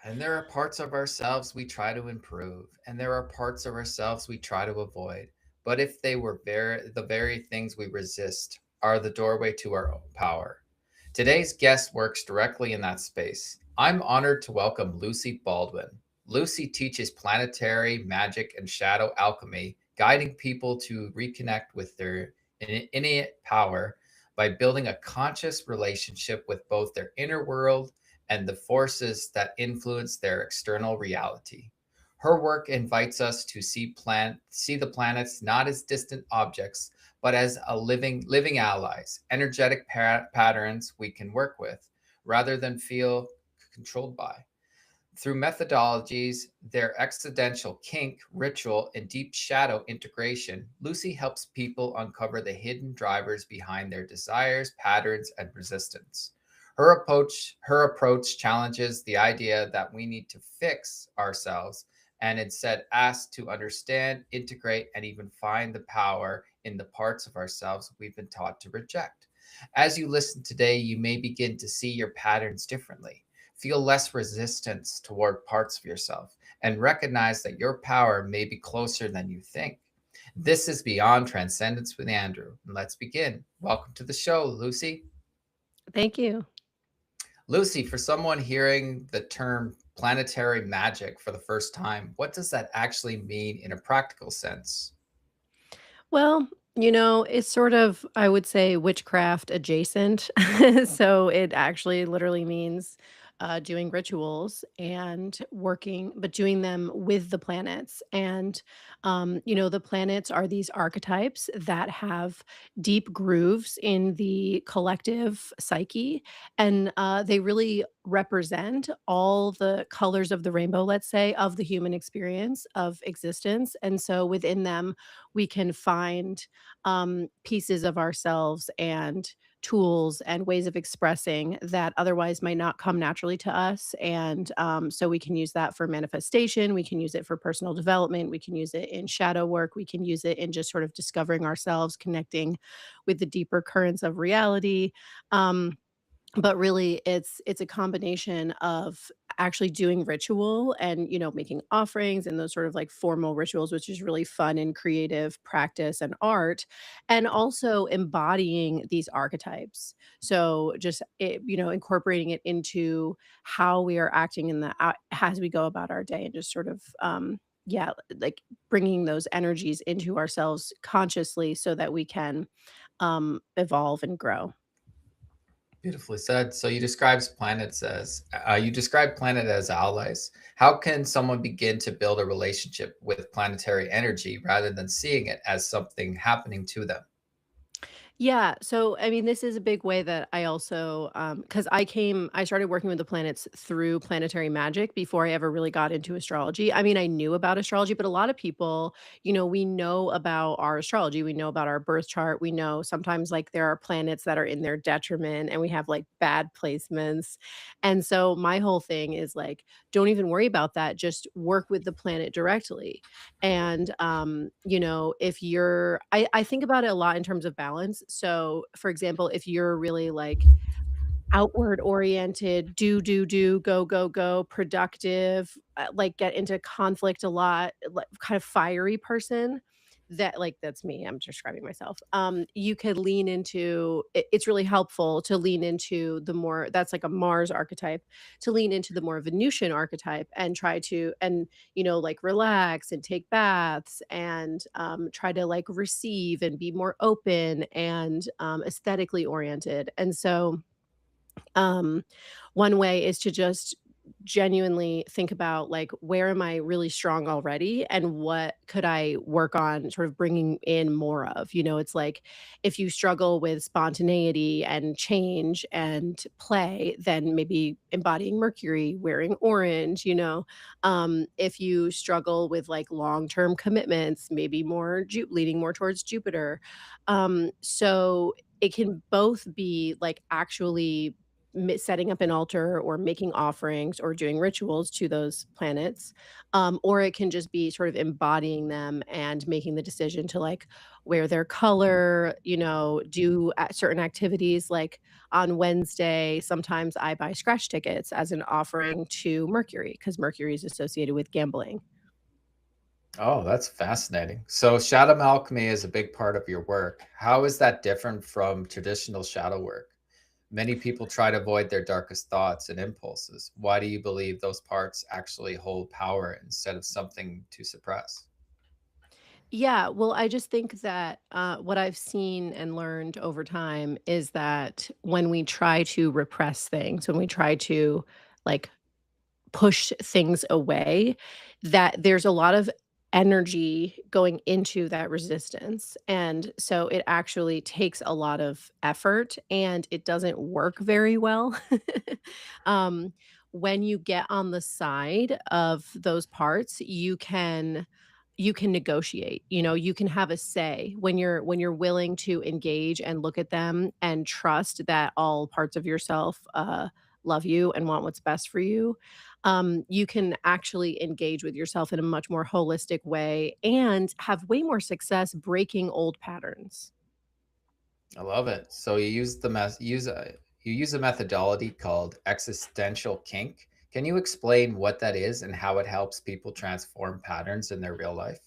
And there are parts of ourselves we try to improve, and there are parts of ourselves we try to avoid. But if they were the very things we resist are the doorway to our own power. Today's guest works directly in that space. I'm honored to welcome Lucy Baldwin. Lucy teaches planetary magic and shadow alchemy, guiding people to reconnect with their innate power by building a conscious relationship with both their inner world and the forces that influence their external reality. Her work invites us to see the planets not as distant objects, but as living allies, energetic patterns we can work with, rather than feel controlled by. Through methodologies, their existential kink, ritual, and deep shadow integration, Lucy helps people uncover the hidden drivers behind their desires, patterns, and resistance. Her approach challenges the idea that we need to fix ourselves and instead ask to understand, integrate, and even find the power in the parts of ourselves we've been taught to reject. As you listen today, you may begin to see your patterns differently, feel less resistance toward parts of yourself, and recognize that your power may be closer than you think. This is Beyond Transcendence with Andrew. Let's begin. Welcome to the show, Lucy. Thank you. Lucy, for someone hearing the term planetary magic for the first time, what does that actually mean in a practical sense? Well, it's sort of, I would say, witchcraft adjacent. So it actually literally means doing rituals and working, but doing them with the planets. And, the planets are these archetypes that have deep grooves in the collective psyche. And they really represent all the colors of the rainbow, let's say, of the human experience of existence. And so within them, we can find pieces of ourselves and tools and ways of expressing that otherwise might not come naturally to us. And so we can use that for manifestation. We can use it for personal development. We can use it in shadow work. We can use it in just sort of discovering ourselves, connecting with the deeper currents of reality. But really it's a combination of actually doing ritual and, making offerings and those sort of like formal rituals, which is really fun and creative practice and art, and also embodying these archetypes. So just incorporating it into how we are acting in the as we go about our day and just sort of yeah, like bringing those energies into ourselves consciously so that we can evolve and grow. Beautifully said. So you describe planet as allies. How can someone begin to build a relationship with planetary energy rather than seeing it as something happening to them? Yeah, so I mean, this is a big way that I also, because I started working with the planets through planetary magic before I ever really got into astrology. I mean, I knew about astrology, but a lot of people, we know about our astrology, we know about our birth chart, we know sometimes like there are planets that are in their detriment and we have like bad placements. And so my whole thing is like, don't even worry about that, just work with the planet directly. And, if I think about it a lot in terms of balance. So, for example, if you're really like outward oriented, do, go, go, go, productive, like get into conflict a lot, like kind of fiery person, that's me. I'm describing myself. You could lean into it's really helpful to lean into the more that's like a Mars archetype, to lean into the more Venusian archetype and try to and like relax and take baths and try to like receive and be more open and aesthetically oriented. And so um, one way is to just genuinely think about like where am I really strong already and what could I work on sort of bringing in more of. It's like if you struggle with spontaneity and change and play, then maybe embodying Mercury, wearing orange. If you struggle with like long-term commitments, maybe leaning more towards Jupiter. So it can both be like actually setting up an altar or making offerings or doing rituals to those planets, or it can just be sort of embodying them and making the decision to like wear their color, do certain activities. Like on Wednesday, sometimes I buy scratch tickets as an offering to Mercury because Mercury is associated with gambling. Oh, that's fascinating. So, shadow alchemy is a big part of your work. How is that different from traditional shadow work? Many people try to avoid their darkest thoughts and impulses. Why do you believe those parts actually hold power instead of something to suppress? Yeah, well, I just think that what I've seen and learned over time is that when we try to repress things, when we try to like push things away, that there's a lot of energy going into that resistance. And so it actually takes a lot of effort and it doesn't work very well. um, when you get on the side of those parts, you can negotiate, you can have a say when you're willing to engage and look at them and trust that all parts of yourself love you and want what's best for you. You can actually engage with yourself in a much more holistic way and have way more success breaking old patterns. I love it. So you use the you use a methodology called existential kink. Can you explain what that is and how it helps people transform patterns in their real life?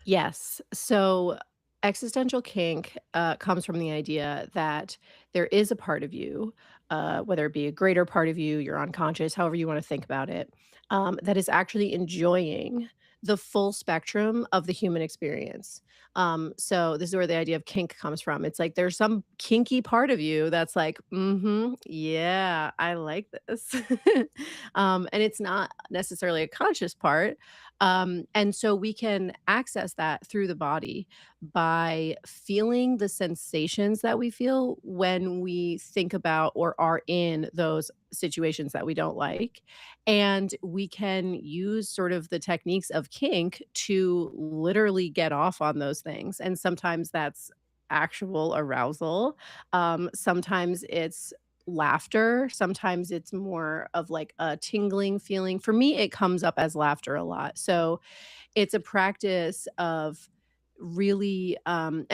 Yes. So existential kink comes from the idea that there is a part of you, whether it be a greater part of you, your unconscious, however you want to think about it, that is actually enjoying the full spectrum of the human experience. So this is where the idea of kink comes from. It's like there's some kinky part of you that's like, yeah, I like this. And it's not necessarily a conscious part, and so we can access that through the body by feeling the sensations that we feel when we think about or are in those situations that we don't like. And we can use sort of the techniques of kink to literally get off on those things. And sometimes that's actual arousal. Sometimes it's laughter. Sometimes it's more of like a tingling feeling. For me, it comes up as laughter a lot. So it's a practice of really and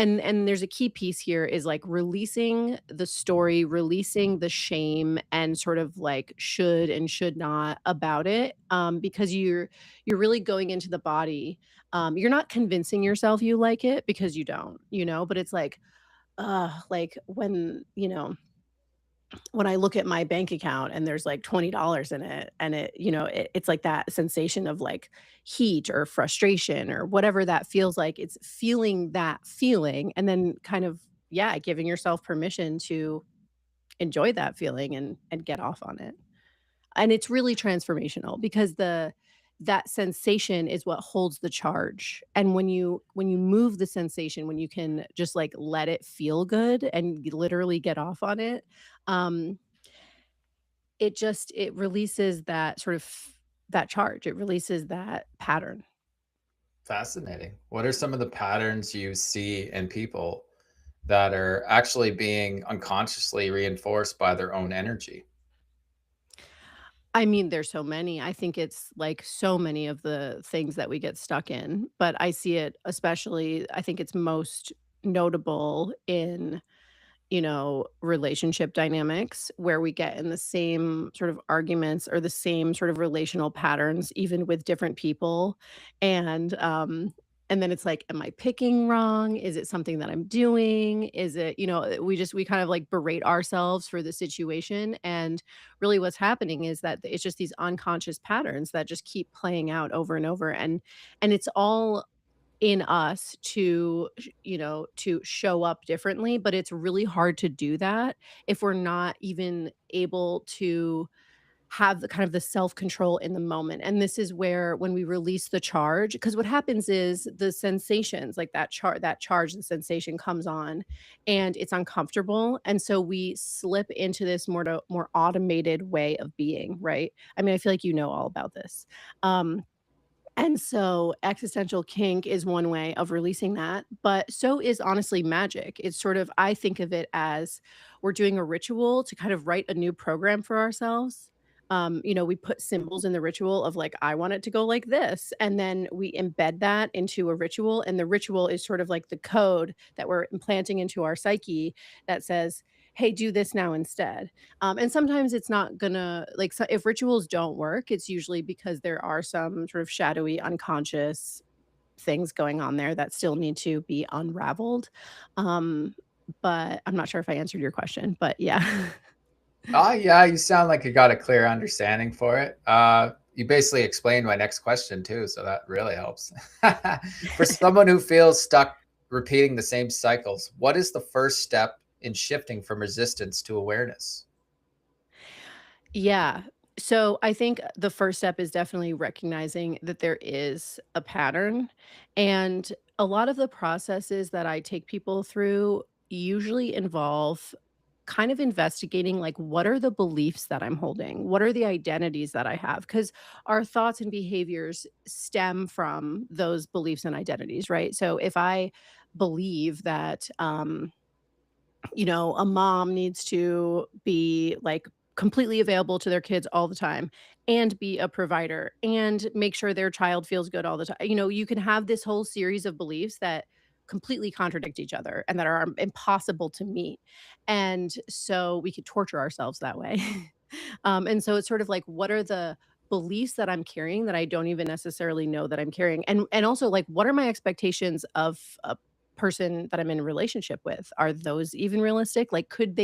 there's a key piece here is like releasing the story, releasing the shame and sort of like should and should not about it, because you're really going into the body. You're not convincing yourself you like it because you don't, but it's like when I look at my bank account and there's like $20 in it and it's like that sensation of like heat or frustration or whatever that feels like, it's feeling that feeling and then kind of, yeah, giving yourself permission to enjoy that feeling and get off on it. And it's really transformational because the that sensation is what holds the charge. And when you move the sensation, when you can just like let it feel good and literally get off on it, um, it releases that sort of that charge. It releases that pattern. Fascinating. What are some of the patterns you see in people that are actually being unconsciously reinforced by their own energy? I mean, there's so many. I think it's like so many of the things that we get stuck in, but I see it especially, I think it's most notable in relationship dynamics where we get in the same sort of arguments or the same sort of relational patterns, even with different people. And, and then it's like, am I picking wrong? Is it something that I'm doing? Is it, we kind of like berate ourselves for the situation. And really what's happening is that it's just these unconscious patterns that just keep playing out over and over. And it's all in us to show up differently, but it's really hard to do that if we're not even able to have the kind of the self-control in the moment. And this is where when we release the charge, because what happens is the sensations, like that charge, the sensation comes on and it's uncomfortable. And so we slip into this more automated way of being, right? I mean, I feel like you know all about this. Um And so existential kink is one way of releasing that, but so is honestly magic. It's sort of I think of it as we're doing a ritual to kind of write a new program for ourselves. We put symbols in the ritual of like, I want it to go like this. And then we embed that into a ritual. And the ritual is sort of like the code that we're implanting into our psyche that says, hey, do this now instead. And sometimes it's not gonna like so if rituals don't work, it's usually because there are some sort of shadowy, unconscious things going on there that still need to be unraveled. Um, but I'm not sure if I answered your question, but yeah. Yeah, you sound like you got a clear understanding for it. You basically explained my next question too, so that really helps. For someone who feels stuck repeating the same cycles, what is the first step in shifting from resistance to awareness? Yeah. So I think the first step is definitely recognizing that there is a pattern. And a lot of the processes that I take people through usually involve kind of investigating like what are the beliefs that I'm holding? What are the identities that I have? Because our thoughts and behaviors stem from those beliefs and identities, right? So if I believe that a mom needs to be like completely available to their kids all the time and be a provider and make sure their child feels good all the time. You can have this whole series of beliefs that completely contradict each other and that are impossible to meet. And so we could torture ourselves that way. And so it's sort of like, what are the beliefs that I'm carrying that I don't even necessarily know that I'm carrying? And also like what are my expectations of a person that I'm in a relationship with? Are those even realistic? Like could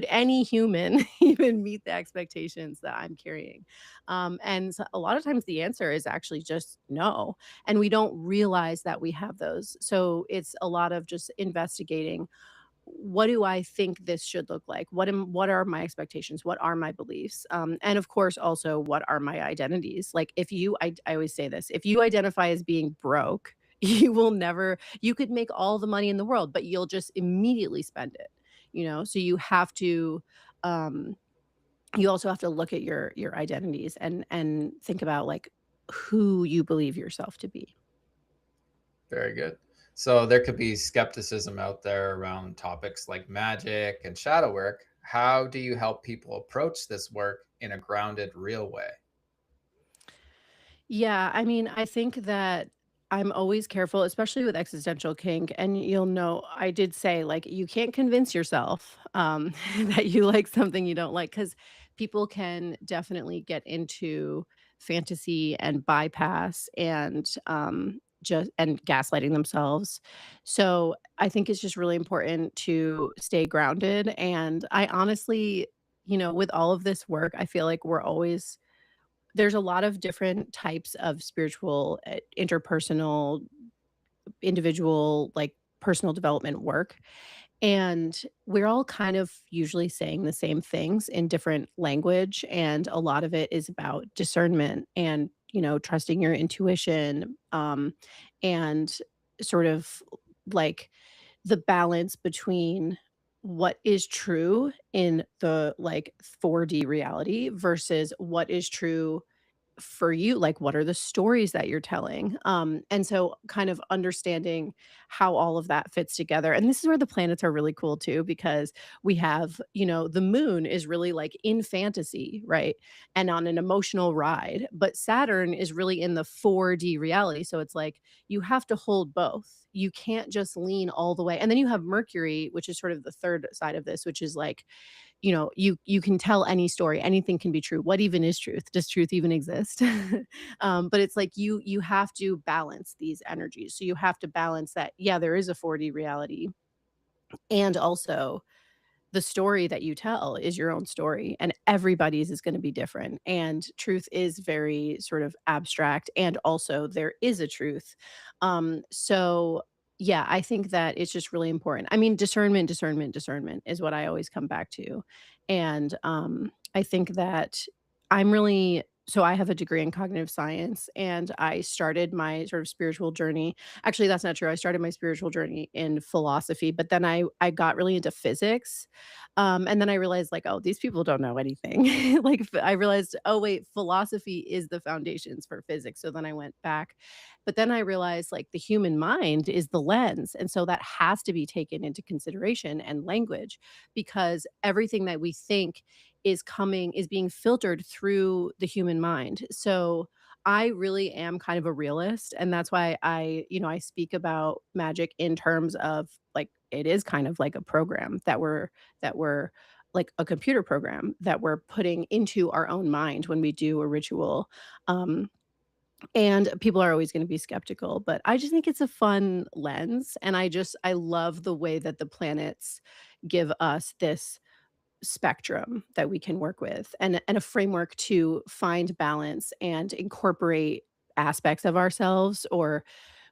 any human even meet the expectations that I'm carrying? And so a lot of times the answer is actually just no. And we don't realize that we have those. So it's a lot of just investigating what do I think this should look like? What are my expectations? What are my beliefs? And of course, also what are my identities? Like I always say this, if you identify as being broke, you could make all the money in the world, but you'll just immediately spend it. So um, you also have to look at your identities and think about like who you believe yourself to be. Very good. So there could be skepticism out there around topics like magic and shadow work. How do you help people approach this work in a grounded, real way? Yeah, I mean, I think that I'm always careful, especially with existential kink. And you'll know, I did say, like, you can't convince yourself that you like something you don't like, because people can definitely get into fantasy and bypass and just and gaslighting themselves. So I think it's just really important to stay grounded. And I honestly, with all of this work, I feel like there's a lot of different types of spiritual, interpersonal, individual, like, personal development work, and we're all kind of usually saying the same things in different language, and a lot of it is about discernment and, trusting your intuition, and sort of, like, the balance between what is true in the, like, 4D reality versus what is true for you, like, what are the stories that you're telling? And so kind of understanding how all of that fits together. And this is where the planets are really cool too, because we have, the moon is really like in fantasy, right? And on an emotional ride, but Saturn is really in the 4D reality. So it's like you have to hold both. You can't just lean all the way. And then you have Mercury, which is sort of the third side of this, which is like you can tell any story, anything can be true. What even is truth? Does truth even exist? But it's like you have to balance these energies. So you have to balance that, yeah, there is a 4D reality, and also the story that you tell is your own story, and everybody's is going to be different. And truth is very sort of abstract, and also there is a truth. So yeah, I think that it's just really important. I mean, discernment, discernment, discernment is what I always come back to. And I think that I'm really so I have a degree in cognitive science, and I started my sort of spiritual journey, actually, that's not true, I started my spiritual journey in philosophy, but then I got really into physics, and then I realized, like, "Oh, these people don't know anything." Like, I realized, "Oh, wait, philosophy is the foundations for physics," so then I went back, but then I realized, like, the human mind is the lens, and so that has to be taken into consideration, and language, because everything that we think is being filtered through the human mind. So I really am kind of a realist, and that's why I speak about magic in terms of, like, it is kind of like a program that we're like a computer program that we're putting into our own mind when we do a ritual. Um, and people are always gonna be skeptical, but I just think it's a fun lens, and I love the way that the planets give us this spectrum that we can work with, and a framework to find balance and incorporate aspects of ourselves or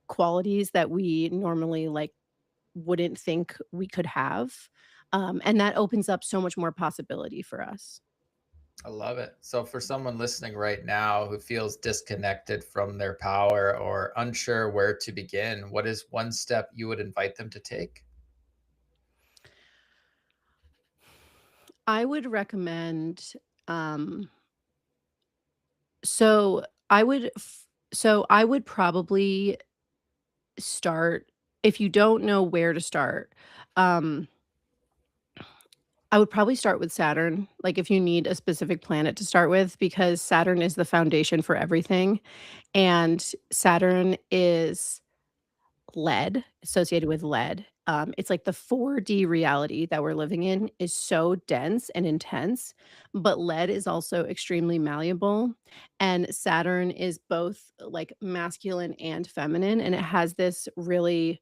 qualities that we normally, like, wouldn't think we could have, and that opens up so much more possibility for us. I love it. So, for someone listening right now who feels disconnected from their power or unsure where to begin, what is one step you would invite them to take? I would recommend, um so I would probably start, if you don't know where to start, um I would probably start with Saturn, like, if you need a specific planet to start with, because Saturn is the foundation for everything, and Saturn is lead, associated with lead. It's like the 4D reality that we're living in is so dense and intense, but lead is also extremely malleable, and Saturn is both, like, masculine and feminine, and it has this really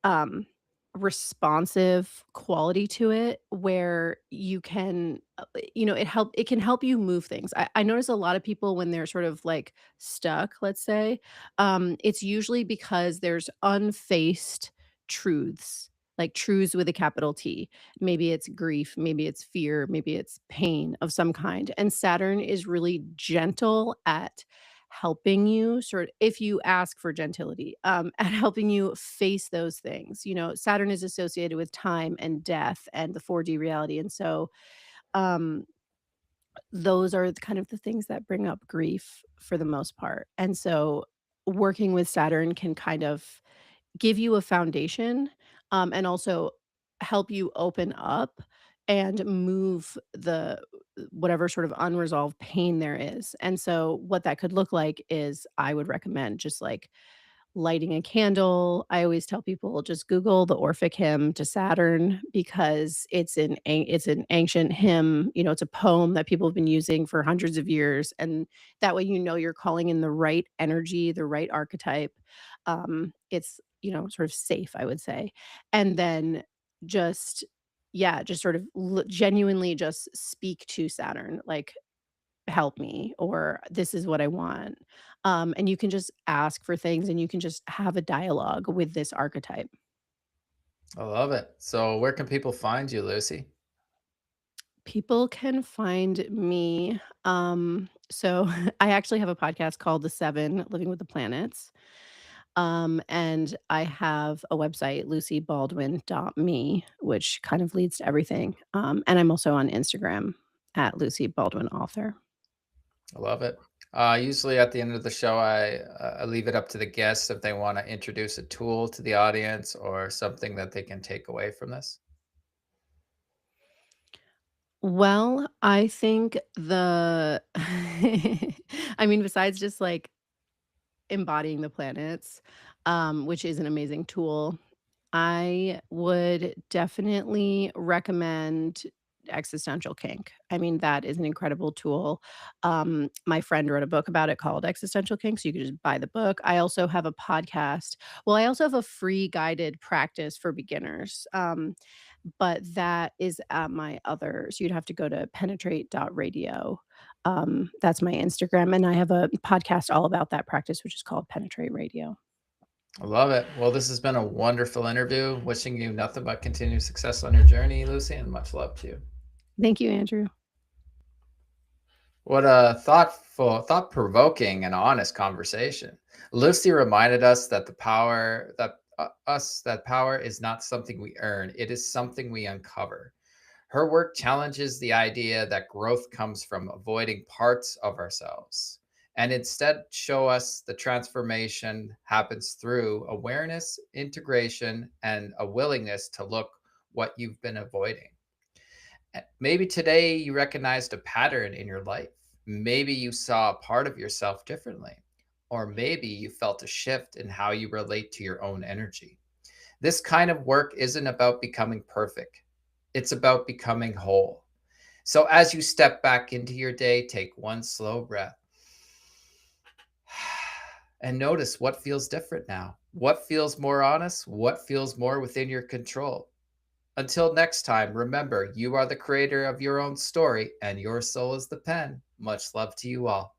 um, responsive quality to it where you can, it can help you move things. I notice a lot of people when they're sort of, like, stuck, let's say, it's usually because there's unfaced truths, like truths with a capital T. Maybe it's grief, maybe it's fear, maybe it's pain of some kind, and Saturn is really gentle at helping you sort if you ask for gentility, at helping you face those things. Saturn is associated with time and death and the 4D reality, and so, um, those are kind of the things that bring up grief for the most part, and so working with Saturn can kind of give you a foundation, and also help you open up and move whatever sort of unresolved pain there is. And so what that could look like is I would recommend just, like, lighting a candle. I always tell people just Google the Orphic hymn to Saturn because it's an ancient hymn, it's a poem that people have been using for hundreds of years, and that way you're calling in the right energy, the right archetype. It's, sort of safe, I would say. And then just yeah, just sort of genuinely just speak to Saturn, like, help me, or this is what I want. And you can just ask for things and you can just have a dialogue with this archetype. I love it. So, where can people find you, Lucy? People can find me. So I actually have a podcast called The Seven Living with the Planets. And I have a website, lucybaldwin.me, which kind of leads to everything. And I'm also on Instagram at Lucy Baldwin Author. I love it. Usually at the end of the show, I leave it up to the guests if they want to introduce a tool to the audience or something that they can take away from this. Well, I think I mean, besides just, like, embodying the planets, which is an amazing tool, I would definitely recommend Existential Kink. I mean, that is an incredible tool. My friend wrote a book about it called Existential Kink, so you can just buy the book. I also have a podcast. Well, I also have a free guided practice for beginners. But that is at my other, so you'd have to go to penetrate.radio. That's my Instagram, and I have a podcast all about that practice, which is called Penetrate Radio. I love it. Well, this has been a wonderful interview. Wishing you nothing but continued success on your journey, Lucy, and much love to you. Thank you, Andrew. What a thought provoking, and honest conversation. Lucy reminded us that power is not something we earn; it is something we uncover. Her work challenges the idea that growth comes from avoiding parts of ourselves, and instead show us the transformation happens through awareness, integration, and a willingness to look what you've been avoiding. Maybe today you recognized a pattern in your life. Maybe you saw a part of yourself differently. Or maybe you felt a shift in how you relate to your own energy. This kind of work isn't about becoming perfect, it's about becoming whole. So as you step back into your day, take one slow breath and notice what feels different now. What feels more honest? What feels more within your control? Until next time, remember you are the creator of your own story and your soul is the pen. Much love to you all.